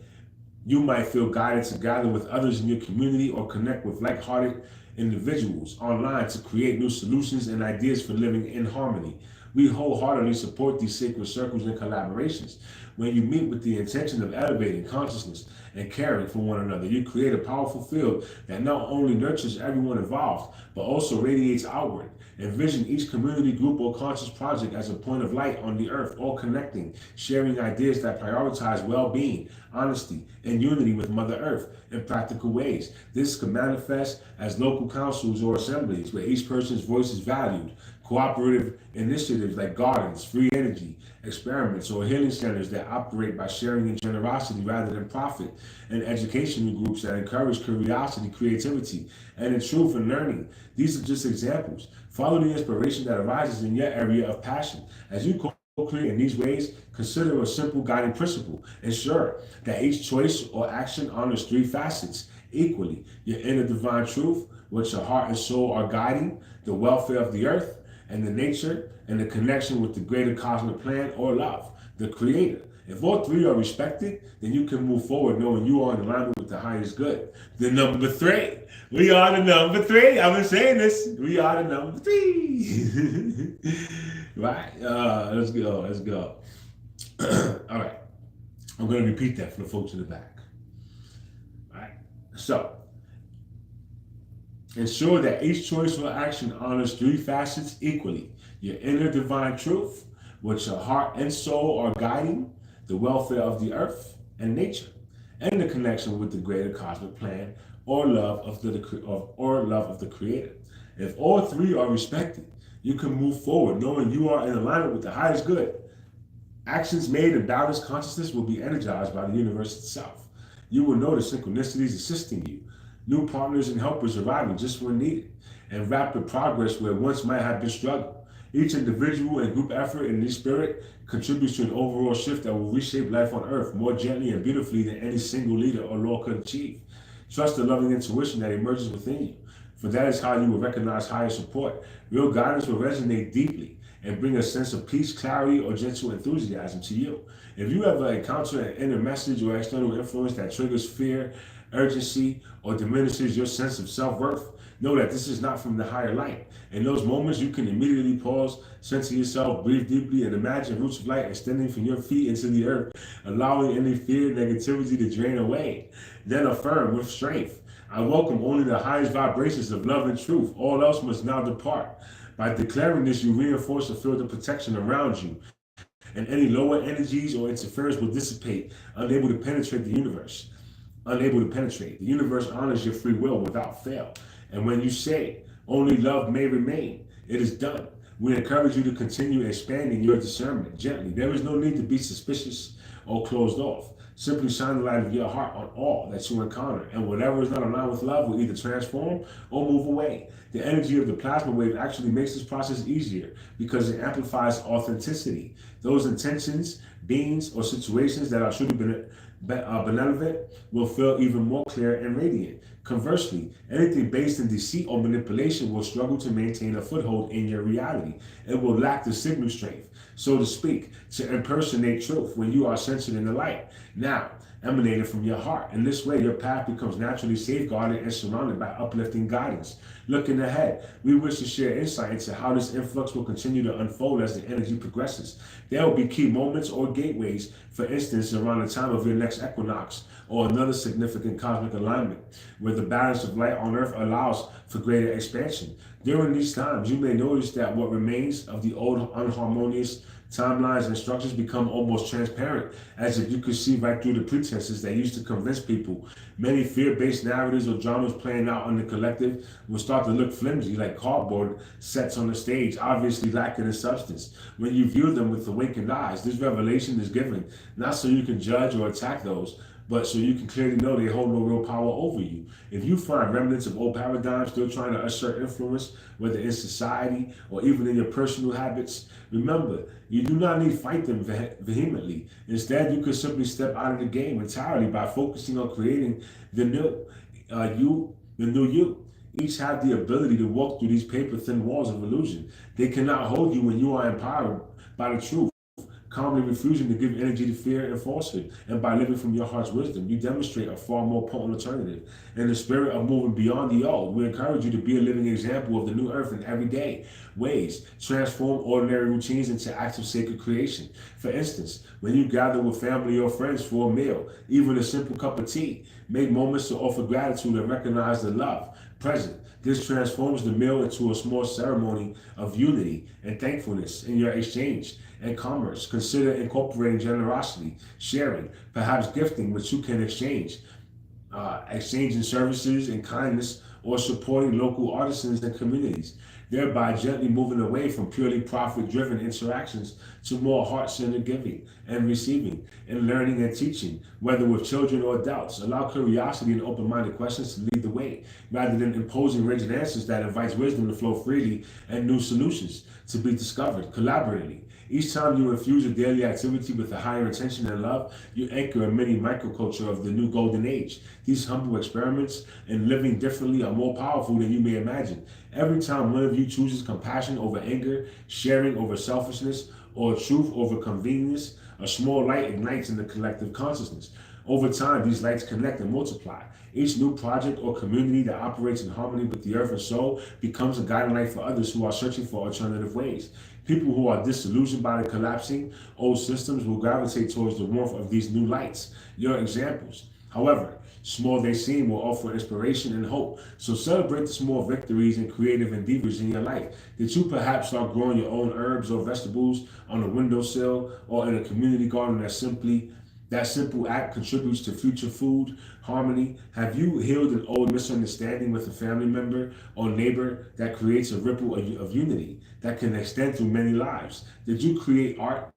Speaker 1: you might feel guided to gather with others in your community or connect with like-hearted individuals online to create new solutions and ideas for living in harmony. We wholeheartedly support these sacred circles and collaborations. When you meet with the intention of elevating consciousness and caring for one another, you create a powerful field that not only nurtures everyone involved, but also radiates outward. Envision each community, group, or conscious project as a point of light on the earth, all connecting, sharing ideas that prioritize well-being, honesty, and unity with Mother Earth in practical ways. This can manifest as local councils or assemblies where each person's voice is valued, cooperative initiatives like gardens, free energy, experiments, or healing centers that operate by sharing in generosity rather than profit, and educational groups that encourage curiosity, creativity, and in truth and learning. These are just examples. Follow the inspiration that arises in your area of passion. As you co-create in these ways, consider a simple guiding principle. Ensure that each choice or action honors three facets equally: your inner divine truth, which your heart and soul are guiding, the welfare of the earth and the nature, and the connection with the greater cosmic plan or love, the creator. If all three are respected, then you can move forward knowing you are in alignment with the highest good. The number three. We are the number three. I've been saying this. We are the number three. Right? Let's go. Let's go. All right. I'm going to repeat that for the folks in the back. All right. So, ensure that each choice or action honors three facets equally: your inner divine truth, which your heart and soul are guiding, the welfare of the earth and nature, and the connection with the greater cosmic plan or love of the creator. If all three are respected, you can move forward knowing you are in alignment with the highest good. Actions made in balanced consciousness will be energized by the universe itself. You will notice synchronicities assisting you, new partners and helpers arriving just when needed, and rapid progress where once might have been struggle. Each individual and group effort in this spirit contributes to an overall shift that will reshape life on earth more gently and beautifully than any single leader or law could achieve. Trust the loving intuition that emerges within you, for that is how you will recognize higher support. Real guidance will resonate deeply and bring a sense of peace, clarity, or gentle enthusiasm to you. If you ever encounter an inner message or external influence that triggers fear, urgency, or diminishes your sense of self-worth, know that this is not from the higher light. In those moments, you can immediately pause, center yourself, breathe deeply, and imagine roots of light extending from your feet into the earth, allowing any fear, negativity to drain away. Then affirm with strength: I welcome only the highest vibrations of love and truth. All else must now depart. By declaring this, you reinforce a field of protection around you, and any lower energies or interference will dissipate, unable to penetrate the universe. The universe honors your free will without fail. And when you say, only love may remain, it is done. We encourage you to continue expanding your discernment gently. There is no need to be suspicious or closed off. Simply shine the light of your heart on all that you encounter, and whatever is not aligned with love will either transform or move away. The energy of the plasma wave actually makes this process easier because it amplifies authenticity. Those intentions, beings, or situations that are truly benevolent will feel even more clear and radiant. Conversely, anything based in deceit or manipulation will struggle to maintain a foothold in your reality. It will lack the signal strength, so to speak, to impersonate truth when you are centered in the light. Now, emanating from your heart. In this way, your path becomes naturally safeguarded and surrounded by uplifting guidance. Looking ahead, we wish to share insight into how this influx will continue to unfold as the energy progresses. There will be key moments or gateways, for instance, around the time of your next equinox or another significant cosmic alignment, where the balance of light on Earth allows for greater expansion. During these times, you may notice that what remains of the old unharmonious timelines and structures become almost transparent, as if you could see right through the pretenses that used to convince people. Many fear-based narratives or dramas playing out on the collective will start to look flimsy, like cardboard sets on the stage, obviously lacking in substance. When you view them with awakened eyes, this revelation is given not so you can judge or attack those, but so you can clearly know they hold no real power over you. If you find remnants of old paradigms still trying to assert influence, whether in society or even in your personal habits, remember, you do not need to fight them vehemently. Instead, you could simply step out of the game entirely by focusing on creating the new you. Each have the ability to walk through these paper-thin walls of illusion. They cannot hold you when you are empowered by the truth, calmly refusing to give energy to fear and falsehood. And by living from your heart's wisdom, you demonstrate a far more potent alternative. In the spirit of moving beyond the old, we encourage you to be a living example of the new earth in everyday ways. Transform ordinary routines into acts of sacred creation. For instance, when you gather with family or friends for a meal, even a simple cup of tea, make moments to offer gratitude and recognize the love present. This transforms the meal into a small ceremony of unity and thankfulness in your exchange and commerce. Consider incorporating generosity, sharing, perhaps gifting which you can exchange, exchanging services and kindness, or supporting local artisans and communities, thereby gently moving away from purely profit-driven interactions to more heart-centered giving and receiving, and learning and teaching, whether with children or adults. Allow curiosity and open-minded questions to lead the way, rather than imposing rigid answers that invites wisdom to flow freely and new solutions to be discovered collaboratively. Each time you infuse your daily activity with a higher intention and love, you anchor a mini microculture of the new golden age. These humble experiments in living differently are more powerful than you may imagine. Every time one of you chooses compassion over anger, sharing over selfishness, or truth over convenience, a small light ignites in the collective consciousness. Over time, these lights connect and multiply. Each new project or community that operates in harmony with the earth and soul becomes a guiding light for others who are searching for alternative ways. People who are disillusioned by the collapsing old systems will gravitate towards the warmth of these new lights, your examples. However, small they seem, will offer inspiration and hope. So celebrate the small victories and creative endeavors in your life. Did you perhaps start growing your own herbs or vegetables on a windowsill or in a community garden that simple act contributes to future food harmony? Have you healed an old misunderstanding with a family member or neighbor that creates a ripple of unity that can extend through many lives? Did you create art,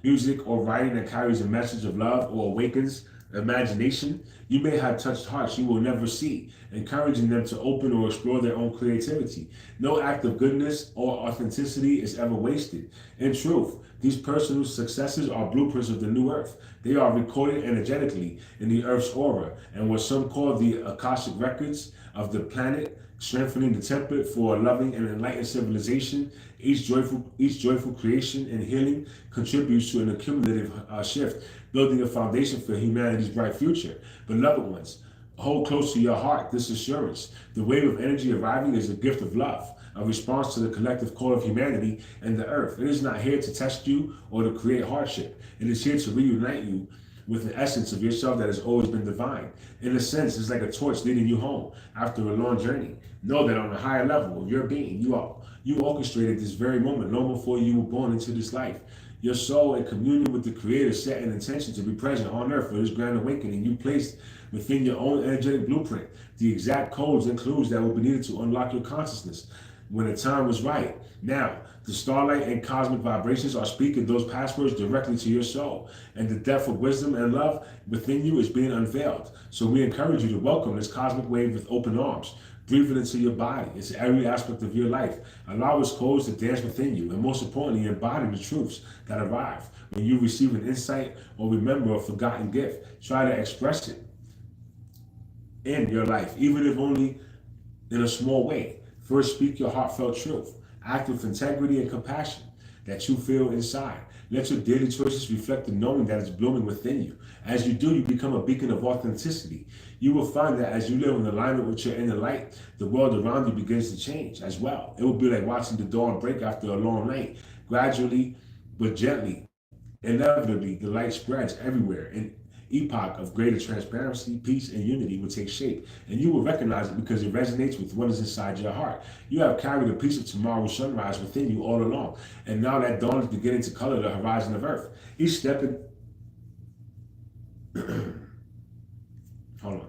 Speaker 1: music, or writing that carries a message of love or awakens imagination? You may have touched hearts you will never see, encouraging them to open or explore their own creativity. No act of goodness or authenticity is ever wasted. In truth, these personal successes are blueprints of the new earth. They are recorded energetically in the earth's aura and what some call the Akashic records of the planet, strengthening the template for a loving and enlightened civilization. Each joyful creation and healing contributes to an accumulative shift, building a foundation for humanity's bright future. Beloved ones, hold close to your heart this assurance. The wave of energy arriving is a gift of love, a response to the collective call of humanity and the earth. It is not here to test you or to create hardship. It is here to reunite you with the essence of yourself that has always been divine. In a sense, it's like a torch leading you home after a long journey. Know that on a higher level of your being, you orchestrated this very moment long before you were born into this life. Your soul, in communion with the Creator, set an intention to be present on earth for this grand awakening. You placed within your own energetic blueprint the exact codes and clues that will be needed to unlock your consciousness when the time was right. Now, the starlight and cosmic vibrations are speaking those passwords directly to your soul, and the depth of wisdom and love within you is being unveiled. So we encourage you to welcome this cosmic wave with open arms. Breathe it into your body. It's every aspect of your life. Allow its codes to dance within you, and most importantly, embody the truths that arrive. When you receive an insight or remember a forgotten gift, try to express it in your life, even if only in a small way. First, speak your heartfelt truth. Act with integrity and compassion that you feel inside. Let your daily choices reflect the knowing that is blooming within you. As you do, you become a beacon of authenticity. You will find that as you live in alignment with your inner light, the world around you begins to change as well. It will be like watching the dawn break after a long night. Gradually, but gently, inevitably, the light spreads everywhere. An epoch of greater transparency, peace, and unity will take shape, and you will recognize it because it resonates with what is inside your heart. You have carried a piece of tomorrow's sunrise within you all along, and now that dawn is beginning to color the horizon of Earth. Each step in hold on.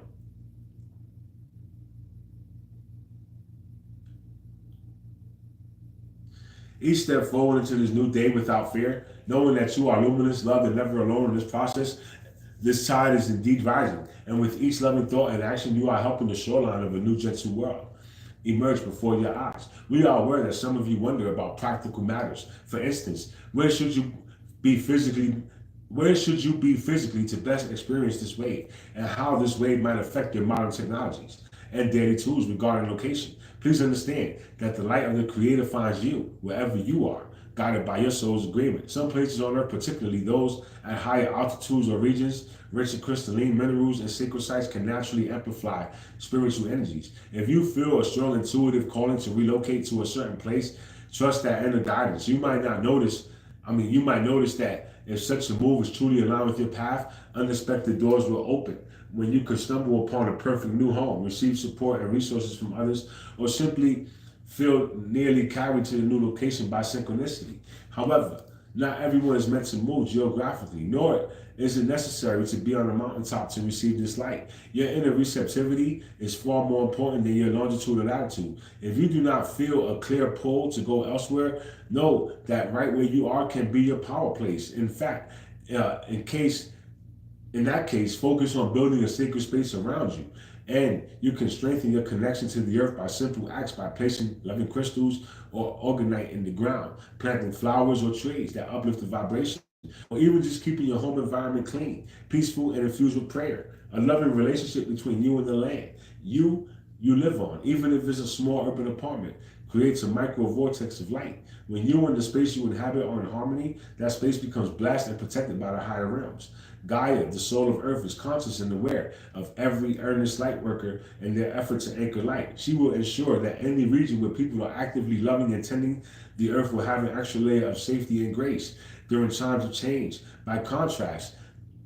Speaker 1: Each step forward into this new day without fear, knowing that you are luminous, loved, and never alone in this process. This tide is indeed rising, and with each loving thought and action, you are helping the shoreline of a new gentle world emerge before your eyes. We are aware that some of you wonder about practical matters. For instance, be physically where should you be physically to best experience this wave, and how this wave might affect your modern technologies and daily tools regarding location. Please understand that the light of the Creator finds you wherever you are, guided by your soul's agreement. Some places on Earth, particularly those at higher altitudes or regions rich in crystalline minerals and sacred sites, can naturally amplify spiritual energies. If you feel a strong intuitive calling to relocate to a certain place, trust that inner guidance. You might notice that if such a move is truly aligned with your path, unexpected doors will open. When you could stumble upon a perfect new home, receive support and resources from others, or simply feel nearly carried to the new location by synchronicity. However, not everyone is meant to move geographically, nor is it necessary to be on a mountaintop to receive this light. Your inner receptivity is far more important than your longitude or latitude. If you do not feel a clear pull to go elsewhere, know that right where you are can be your power place. In fact, in that case, focus on building a sacred space around you. And you can strengthen your connection to the earth by simple acts, by placing loving crystals or organite in the ground, planting flowers or trees that uplift the vibration, or even just keeping your home environment clean, peaceful, and infused with prayer. A loving relationship between you and the land you live on, even if it's a small urban apartment, creates a micro vortex of light. When you and the space you inhabit are in harmony, that space becomes blessed and protected by the higher realms. Gaia, the soul of Earth, is conscious and aware of every earnest light worker and their effort to anchor light. She will ensure that any region where people are actively loving and tending the Earth will have an extra layer of safety and grace during times of change. By contrast,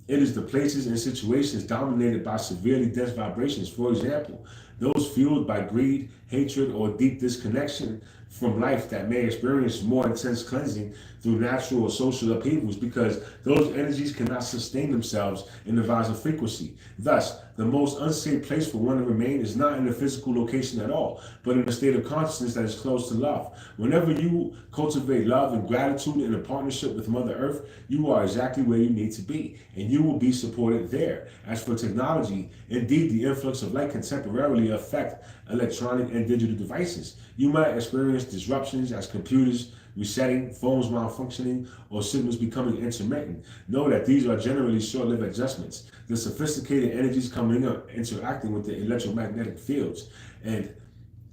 Speaker 1: it is the places and situations dominated by severely dense vibrations, for example, those fueled by greed, hatred, or deep disconnection from life, that may experience more intense cleansing through natural or social upheavals, because those energies cannot sustain themselves in the rising frequency. Thus, the most unsafe place for one to remain is not in a physical location at all, but in a state of consciousness that is close to love. Whenever you cultivate love and gratitude in a partnership with Mother Earth, you are exactly where you need to be, and you will be supported there. As for technology, indeed, the influx of light can temporarily affect electronic and digital devices. You might experience disruptions as computers resetting, phones malfunctioning, or signals becoming intermittent. Know that these are generally short-lived adjustments. The sophisticated energies coming up interacting with the electromagnetic fields, and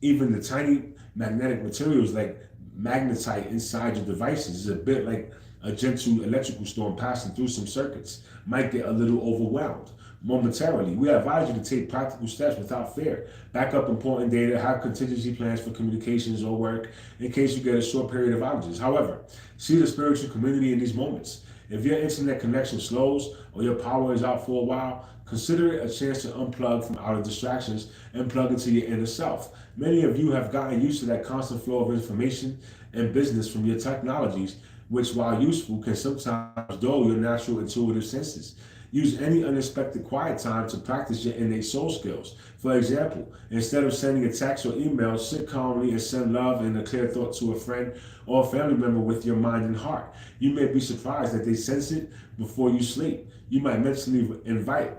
Speaker 1: even the tiny magnetic materials like magnetite inside your devices is a bit like a gentle electrical storm passing through some circuits. Might get a little overwhelmed momentarily. We advise you to take practical steps without fear. Back up important data, have contingency plans for communications or work in case you get a short period of outages. However, see the spiritual community in these moments. If your internet connection slows or your power is out for a while, consider it a chance to unplug from outer distractions and plug into your inner self. Many of you have gotten used to that constant flow of information and business from your technologies, which, while useful, can sometimes dull your natural intuitive senses. Use any unexpected quiet time to practice your innate soul skills. For example, instead of sending a text or email, sit calmly and send love and a clear thought to a friend or a family member with your mind and heart. You may be surprised that they sense it before you sleep. You might mentally invite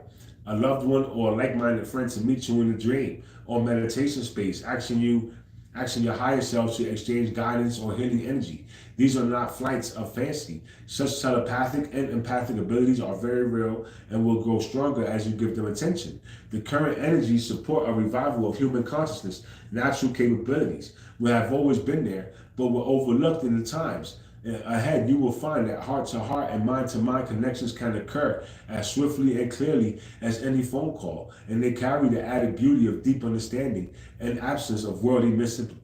Speaker 1: a loved one, or a like-minded friend to meet you in a dream or meditation space, asking your higher self to exchange guidance or healing energy. These are not flights of fancy. Such telepathic and empathic abilities are very real and will grow stronger as you give them attention. The current energies support a revival of human consciousness, natural capabilities. We have always been there, but were overlooked in the times ahead. You will find that heart-to-heart and mind-to-mind connections can occur as swiftly and clearly as any phone call, and they carry the added beauty of deep understanding and absence of worldly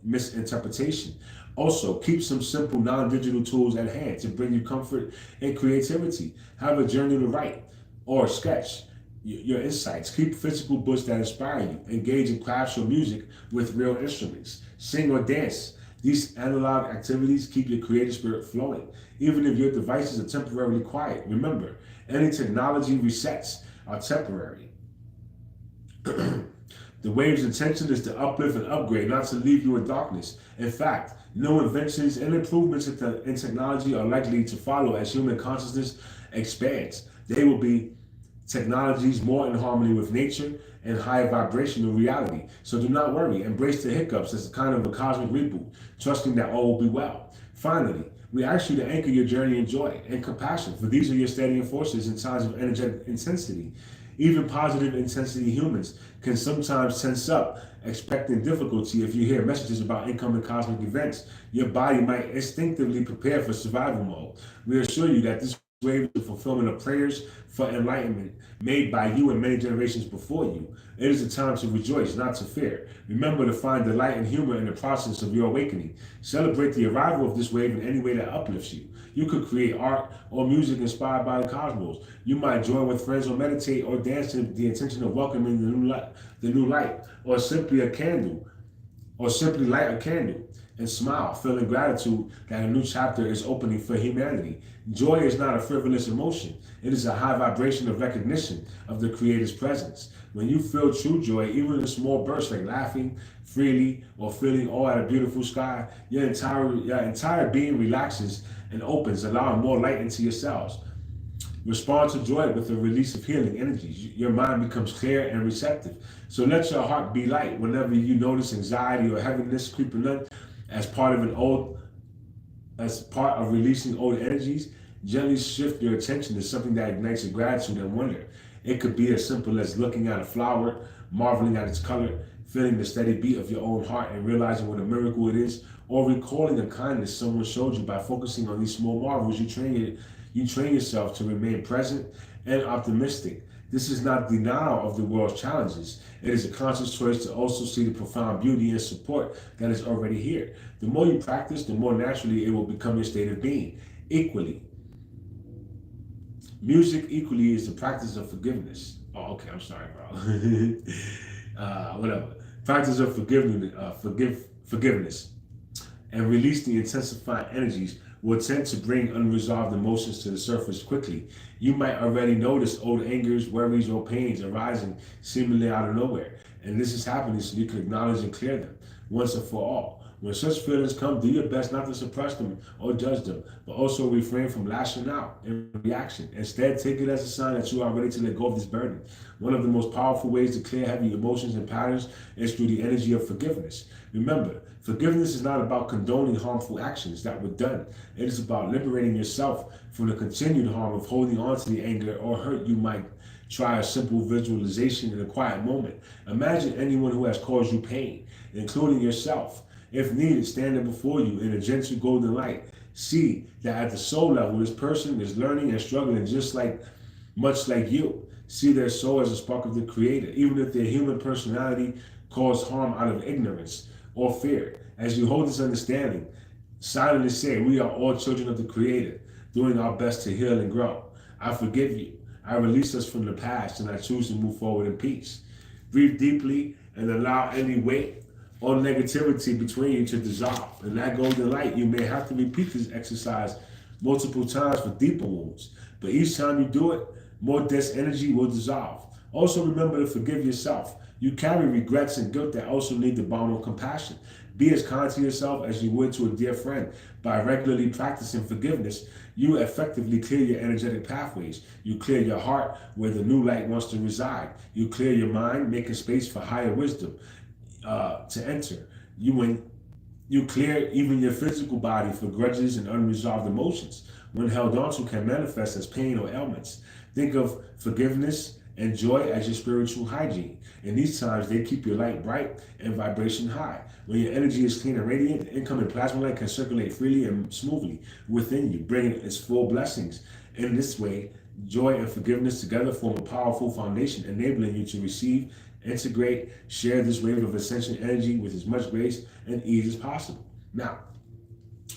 Speaker 1: misinterpretation. Also, keep some simple non-digital tools at hand to bring you comfort and creativity. Have a journal to write or sketch your insights. Keep physical books that inspire you. Engage in crafts or music with real instruments. Sing or dance. These analog activities keep your creative spirit flowing. Even if your devices are temporarily quiet, remember, any technology resets are temporary. The wave's intention is to uplift and upgrade, not to leave you in darkness. In fact, new inventions and improvements in technology are likely to follow as human consciousness expands. They will be technologies more in harmony with nature and higher vibrational reality. So do not worry. Embrace the hiccups as a kind of a cosmic reboot, trusting that all will be well. Finally, we ask you to anchor your journey in joy and compassion, for these are your steadying forces in times of energetic intensity. Even positive intensity humans can sometimes tense up, expecting difficulty. If you hear messages about incoming cosmic events, your body might instinctively prepare for survival mode. We assure you that this wave is the fulfillment of prayers for enlightenment made by you and many generations before you. It is a time to rejoice, not to fear. Remember to find delight and humor in the process of your awakening. Celebrate the arrival of this wave in any way that uplifts you. You could create art or music inspired by the cosmos. You might join with friends or meditate or dance to the intention of welcoming the new light, or simply light a candle and smile, feeling gratitude that a new chapter is opening for humanity. Joy is not a frivolous emotion. It is a high vibration of recognition of the Creator's presence. When you feel true joy, even in small bursts like laughing freely or feeling awe at a beautiful sky, your entire being relaxes and opens, allowing more light into your cells. Respond to joy with a release of healing energies. Your mind becomes clear and receptive. So let your heart be light whenever you notice anxiety or heaviness creeping up as part of releasing old energies. Gently shift your attention to something that ignites your gratitude and wonder. It could be as simple as looking at a flower, marveling at its color, feeling the steady beat of your own heart and realizing what a miracle it is, or recalling a kindness someone showed you. By focusing on these small marvels, you train yourself to remain present and optimistic. This is not denial of the world's challenges. It is a conscious choice to also see the profound beauty and support that is already here. The more you practice, the more naturally it will become your state of being. Music equally is the practice of forgiveness. Oh, okay, I'm sorry, bro. Whatever. Practice of forgiveness and release the intensifying energies will tend to bring unresolved emotions to the surface quickly. You might already notice old angers, worries, or pains arising seemingly out of nowhere. And this is happening so you can acknowledge and clear them once and for all. When such feelings come, do your best not to suppress them or judge them, but also refrain from lashing out in reaction. Instead, take it as a sign that you are ready to let go of this burden. One of the most powerful ways to clear heavy emotions and patterns is through the energy of forgiveness. Remember, forgiveness is not about condoning harmful actions that were done. It is about liberating yourself from the continued harm of holding on to the anger or hurt. You might try a simple visualization in a quiet moment. Imagine anyone who has caused you pain, including yourself. If needed, stand before you in a gentle golden light. See that at the soul level, this person is learning and struggling much like you. See their soul as a spark of the Creator, even if their human personality caused harm out of ignorance or fear. As you hold this understanding, silently say, we are all children of the Creator, doing our best to heal and grow. I forgive you. I release us from the past, and I choose to move forward in peace. Breathe deeply and allow any weight or negativity between you to dissolve. In that golden light, you may have to repeat this exercise multiple times for deeper wounds. But each time you do it, more dense energy will dissolve. Also remember to forgive yourself. You carry regrets and guilt that also need the balm of compassion. Be as kind to yourself as you would to a dear friend. By regularly practicing forgiveness, you effectively clear your energetic pathways. You clear your heart where the new light wants to reside. You clear your mind, making space for higher wisdom to enter. You clear even your physical body for grudges and unresolved emotions. When held onto, can manifest as pain or ailments. Think of forgiveness and joy as your spiritual hygiene. In these times, they keep your light bright and vibration high. When your energy is clean and radiant, incoming plasma light can circulate freely and smoothly within you, bringing its full blessings. In this way, joy and forgiveness together form a powerful foundation, enabling you to receive, integrate, share this wave of ascension energy with as much grace and ease as possible. Now,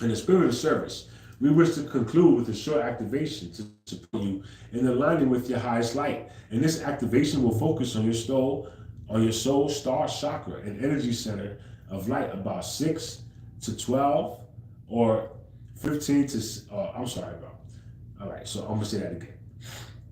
Speaker 1: in the spirit of service, we wish to conclude with a short activation to support you in aligning with your highest light. And this activation will focus on your soul star chakra, an energy center of light about 6 to 12 or 15 to, I'm sorry, bro. All right, so I'm gonna say that again.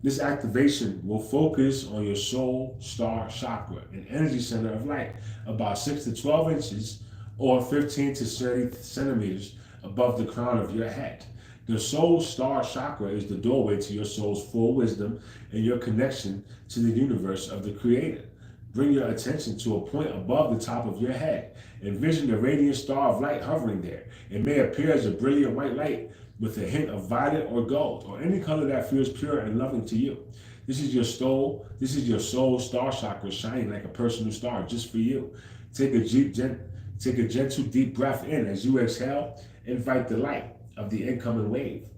Speaker 1: This activation will focus on your soul star chakra, an energy center of light about 6 to 12 inches or 15 to 30 centimeters above the crown of your head. The soul star chakra is the doorway to your soul's full wisdom and your connection to the universe of the Creator. Bring your attention to a point above the top of your head. Envision a radiant star of light hovering there. It may appear as a brilliant white light with a hint of violet or gold, or any color that feels pure and loving to you. This is your soul star chakra shining like a personal star just for you. Take a gentle deep breath in. As you exhale, invite the light of the incoming wave,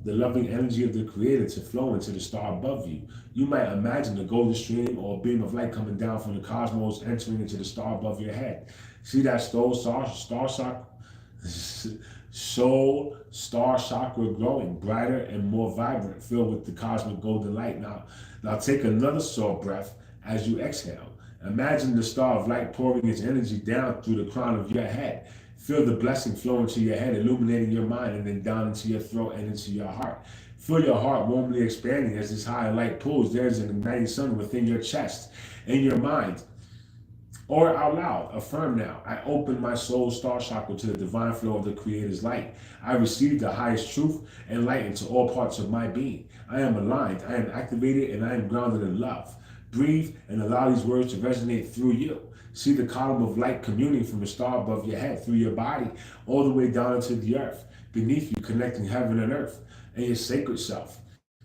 Speaker 1: the loving energy of the Creator to flow into the star above you. You might imagine a golden stream or a beam of light coming down from the cosmos, entering into the star above your head. See that soul star chakra growing brighter and more vibrant, filled with the cosmic golden light. Now take another soul breath as you exhale. Imagine the star of light pouring its energy down through the crown of your head. Feel the blessing flow into your head, illuminating your mind, and then down into your throat and into your heart. Feel your heart warmly expanding as this higher light pulls. There's an igniting sun within your chest, in your mind, or out loud. Affirm now: I open my soul star chakra to the divine flow of the Creator's light. I receive the highest truth and light into all parts of my being. I am aligned, I am activated, and I am grounded in love. Breathe and allow these words to resonate through you. See the column of light communing from the star above your head, through your body, all the way down into the earth, beneath you, connecting heaven and earth, and your sacred self.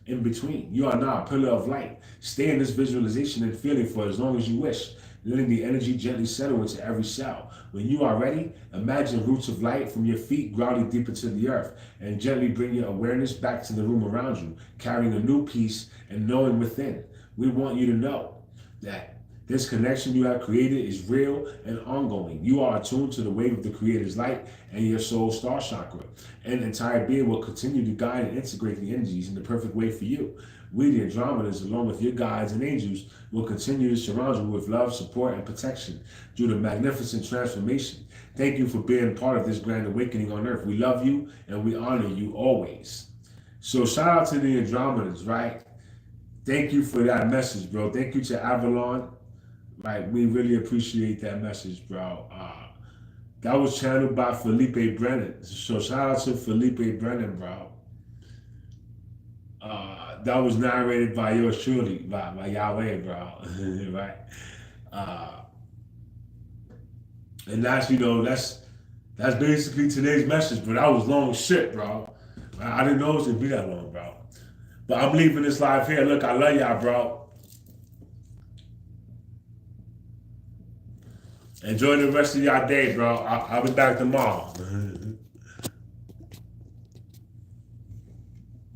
Speaker 1: In between, you are now a pillar of light. Stay in this visualization and feeling for as long as you wish, letting the energy gently settle into every cell. When you are ready, imagine roots of light from your feet grounding deep into the earth, and gently bring your awareness back to the room around you, carrying a new peace and knowing within. We want you to know that this connection you have created is real and ongoing. You are attuned to the wave of the Creator's light and your soul star chakra. And the entire being will continue to guide and integrate the energies in the perfect way for you. We, the Andromedas, along with your guides and angels, will continue to surround you with love, support, and protection through the magnificent transformation. Thank you for being part of this grand awakening on earth. We love you and we honor you always. So shout out to the Andromedas, right? Thank you for that message, bro. Thank you to Avalon. Right, we really appreciate that message, bro. That was channeled by Felipe Brennan. So shout out to Felipe Brennan, bro. That was narrated by yours truly, by Yahweh, bro. Right? And that's basically today's message, but that was long shit, bro. I didn't know it was gonna be that long, bro. But I'm leaving this live here. Look, I love y'all, bro. Enjoy the rest of y'all day, bro. I'll be back tomorrow.